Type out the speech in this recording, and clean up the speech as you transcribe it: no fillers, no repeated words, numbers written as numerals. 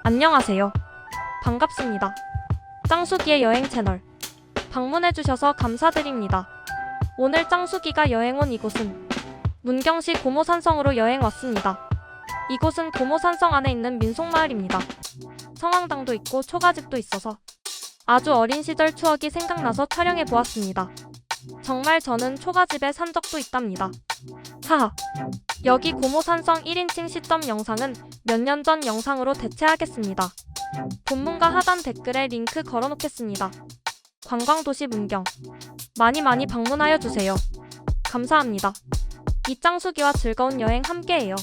안녕하세요. 반갑습니다. 짱수기의 여행 채널 방문해주셔서 감사드립니다. 오늘 짱수기가 여행 온 이곳은 문경시 고모산성으로 여행 왔습니다. 이곳은 고모산성 안에 있는 민속마을입니다. 성황당도 있고 초가집도 있어서 아주 어린 시절 추억이 생각나서 촬영해보았습니다. 정말 저는 초가집에 산 적도 있답니다. 하하. 여기 고모산성 1인칭 시점 영상은 몇 년 전 영상으로 대체하겠습니다. 본문과 하단 댓글에 링크 걸어놓겠습니다. 관광도시 문경 많이 방문하여 주세요. 감사합니다. 이 짱수기와 즐거운 여행 함께해요.